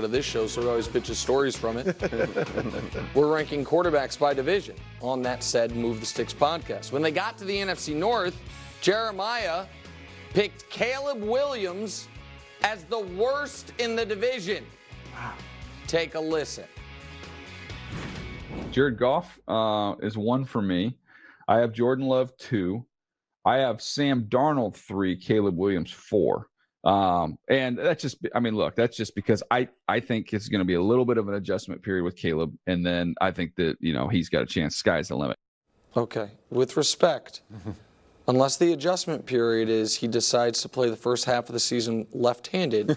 of this show, so he always pitches stories from it. We're ranking quarterbacks by division on that said Move the Sticks podcast. When they got to the NFC North, Jeremiah picked Caleb Williams as the worst in the division. Wow. Take a listen. Jared Goff is 1 for me. I have Jordan Love 2. I have Sam Darnold 3, Caleb Williams 4. And that's just, that's just because I think it's going to be a little bit of an adjustment period with Caleb. And then I think that, he's got a chance. Sky's the limit. Okay. With respect, unless the adjustment period is he decides to play the first half of the season left-handed,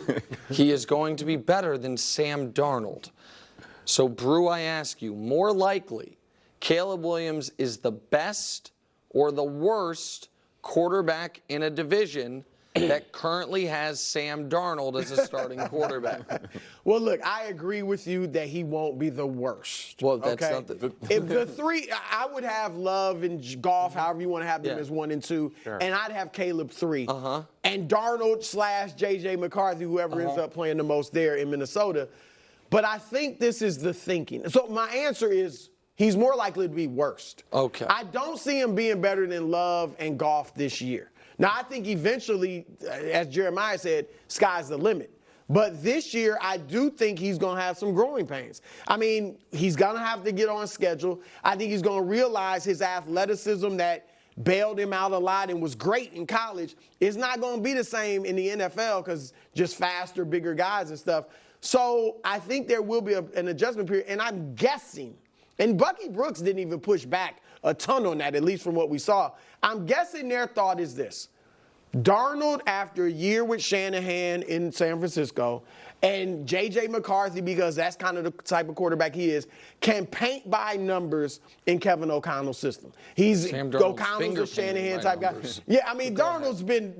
he is going to be better than Sam Darnold. So, Brew, I ask you, more likely, Caleb Williams is the best or the worst quarterback in a division that currently has Sam Darnold as a starting quarterback? Well, look, I agree with you that he won't be the worst. Well, that's okay? not the... If the three, I would have Love and Goff, however you want to have them as 1 and 2, and I'd have Caleb 3. And Darnold / J.J. McCarthy, whoever ends up playing the most there in Minnesota. But I think this is the thinking. So my answer is he's more likely to be worst. Okay. I don't see him being better than Love and Goff this year. Now, I think eventually, as Jeremiah said, sky's the limit. But this year, I do think he's going to have some growing pains. I mean, he's going to have to get on schedule. I think he's going to realize his athleticism that bailed him out a lot and was great in college is not going to be the same in the NFL because just faster, bigger guys and stuff. So I think there will be an adjustment period. And I'm guessing, and Bucky Brooks didn't even push back a ton on that, at least from what we saw. I'm guessing their thought is this. Darnold, after a year with Shanahan in San Francisco, and J.J. McCarthy, because that's kind of the type of quarterback he is, can paint by numbers in Kevin O'Connell's system. O'Connell's a Shanahan type guy. Yeah, I mean, Darnold's been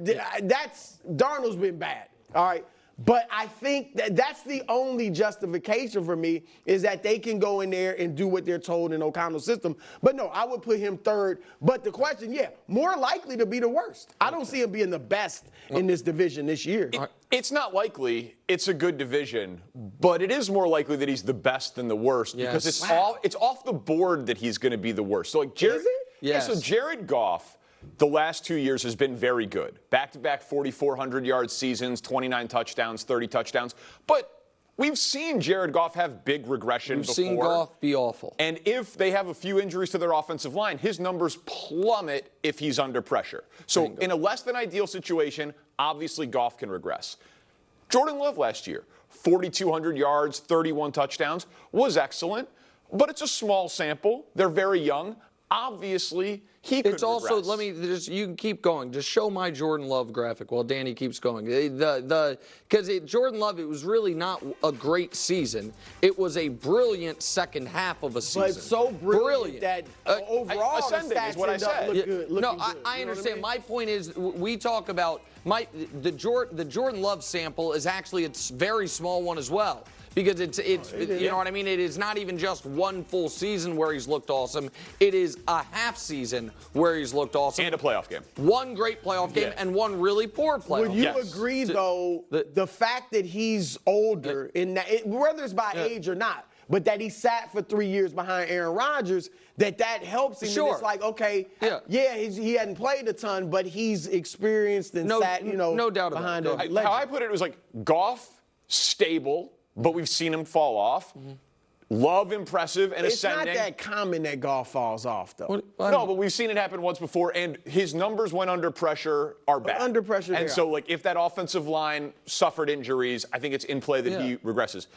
bad, all right? But I think that's the only justification for me is that they can go in there and do what they're told in O'Connell's system. But no, I would put him 3rd. But the question, more likely to be the worst. I don't see him being the best in this division this year. It's not likely. It's a good division. But it is more likely that he's the best than the worst because it's off the board that he's going to be the worst. So, like Jared, is it? Yes. Yeah, so Jared Goff, the last 2 years has been very good. Back-to-back 4,400-yard seasons, 29 touchdowns, 30 touchdowns. But we've seen Jared Goff have big regression before. We've seen Goff be awful. And if they have a few injuries to their offensive line, his numbers plummet if he's under pressure. So in a less than ideal situation, obviously Goff can regress. Jordan Love last year, 4,200 yards, 31 touchdowns, was excellent. But it's a small sample. They're very young. Obviously, he could also, regress. you can keep going. Just show my Jordan Love graphic while Danny keeps going. Because Jordan Love, it was really not a great season. It was a brilliant second half of a season. But so brilliant that overall the stats is what I said. look good. No, I understand. My point is, we talk about the Jordan Love sample is actually a very small one as well. Because it's you know what I mean? It is not even just one full season where he's looked awesome. It is a half season where he's looked awesome. And a playoff game. One great playoff game and one really poor playoff game. Would you agree, though, the fact that he's older, whether it's by age or not, but that he sat for 3 years behind Aaron Rodgers, that helps him. Sure. And it's like, okay, he hadn't played a ton, but he's experienced and sat, no doubt behind about it. How I put it was like Goff, stable, but we've seen him fall off. Love, impressive and ascending. It's not that common that Goff falls off, though. No, but we've seen it happen once before, and his numbers when under pressure are bad. Under pressure, and so, if that offensive line suffered injuries, I think it's in play that he regresses.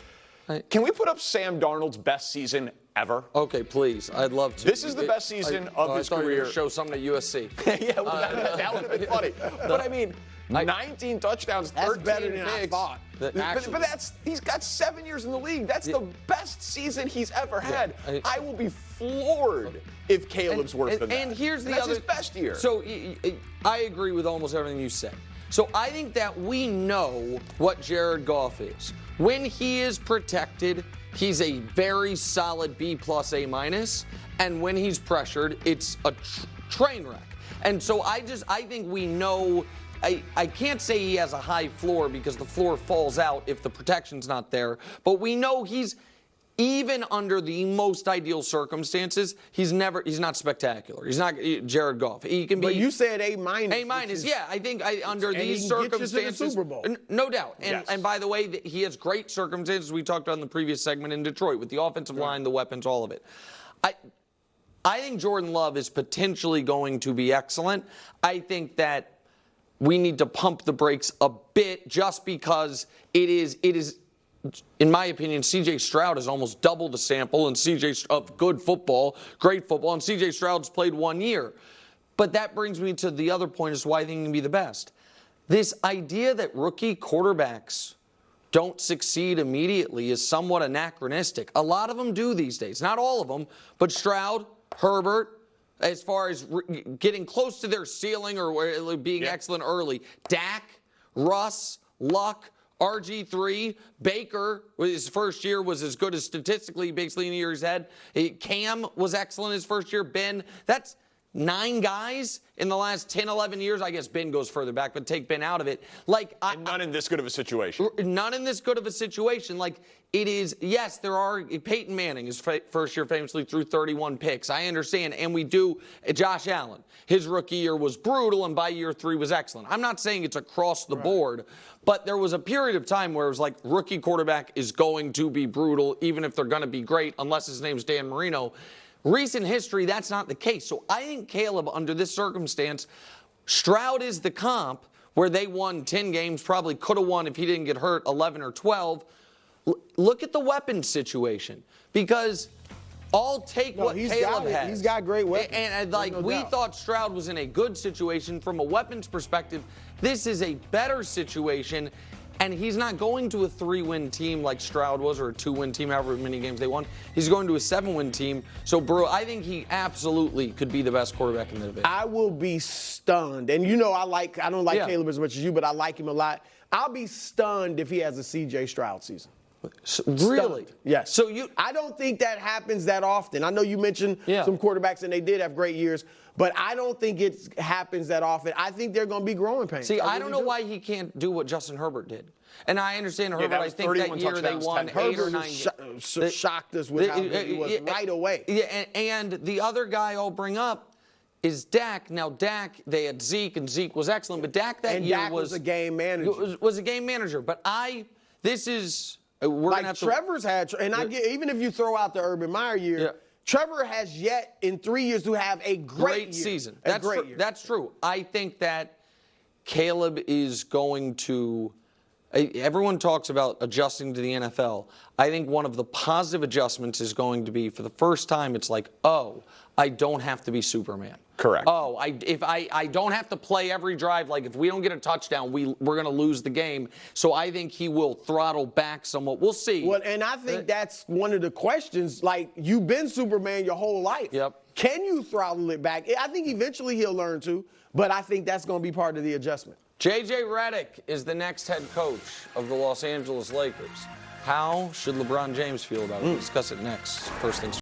Can we put up Sam Darnold's best season ever? Okay, please. I'd love to. This is the best season of his I thought career. You were gonna show something at USC. That would have been funny. But I mean, 19 touchdowns, 13 better than picks. I thought. But he's got 7 years in the league. That's the best season he's ever had. I will be floored if Caleb's worse than that. And here's that's his best year. So I agree with almost everything you said. So I think that we know what Jared Goff is. When he is protected, he's a very solid B+, A-. And when he's pressured, it's a train wreck. And so I think we know I can't say he has a high floor because the floor falls out if the protection's not there. But we know even under the most ideal circumstances, he's not spectacular. He's not Jared Goff. He can be. But you said A-. A-, yeah. I think under these he can get you to the circumstances, Super Bowl. No doubt. And Yes. and by the way, he has great circumstances. We talked about in the previous segment in Detroit with the offensive line, the weapons, all of it. I think Jordan Love is potentially going to be excellent. I think that we need to pump the brakes a bit just because it is, in my opinion, C.J. Stroud has almost doubled the sample and of good football, great football, and C.J. Stroud's played 1 year. But that brings me to the other point as to why I think he can be the best. This idea that rookie quarterbacks don't succeed immediately is somewhat anachronistic. A lot of them do these days. Not all of them, but Stroud, Herbert, as far as getting close to their ceiling or being excellent early. Dak, Russ, Luck, RG3, Baker, his first year was as good as statistically, basically in the year he's had. Cam was excellent his first year. Ben, that's 9 guys in the last 10, 11 years. I guess Ben goes further back, but take Ben out of it. And none in this good of a situation. None in this good of a situation. It is, yes, there are. Peyton Manning, his first year famously threw 31 picks. I understand. And we do. Josh Allen, his rookie year was brutal, and by year 3 was excellent. I'm not saying it's across the board, but there was a period of time where it was like rookie quarterback is going to be brutal, even if they're going to be great, unless his name's Dan Marino. Recent history, that's not the case. So I think Caleb, under this circumstance, Stroud is the comp where they won 10 games, probably could have won if he didn't get hurt 11 or 12. Look at the weapons situation because I'll take what Caleb has. He's got great weapons. And we thought Stroud was in a good situation from a weapons perspective. This is a better situation. And he's not going to a 3-win team like Stroud was or a 2-win team, however many games they won. He's going to a 7-win team. So, Burrow, I think he absolutely could be the best quarterback in the division. I will be stunned. And you know I don't like Caleb as much as you, but I like him a lot. I'll be stunned if he has a C.J. Stroud season. Really? Stunned. Yes. So I don't think that happens that often. I know you mentioned some quarterbacks, and they did have great years, but I don't think it happens that often. I think they're going to be growing pains. See, I don't know why he can't do what Justin Herbert did. And I understand Herbert. I think that year they won 8 or 9 games. Shocked us with how good he was right away. Yeah, and the other guy I'll bring up is Dak. Now, Dak, they had Zeke, and Zeke was excellent, but Dak that year was a game manager. Was a game manager. But this is... We're gonna have Trevor's had, and I get, even if you throw out the Urban Meyer year, Trevor has yet in 3 years to have a great season. Year. That's true. I think that Caleb is going to. Everyone talks about adjusting to the NFL. I think one of the positive adjustments is going to be for the first time. It's like, oh, I don't have to be Superman. Correct. Oh, if I don't have to play every drive. Like if we don't get a touchdown, we're going to lose the game. So I think he will throttle back somewhat. We'll see. Well, and I think that's one of the questions. Like you've been Superman your whole life. Yep. Can you throttle it back? I think eventually he'll learn to, but I think that's going to be part of the adjustment. J.J. Redick is the next head coach of the Los Angeles Lakers. How should LeBron James feel about it? We'll discuss it next. First things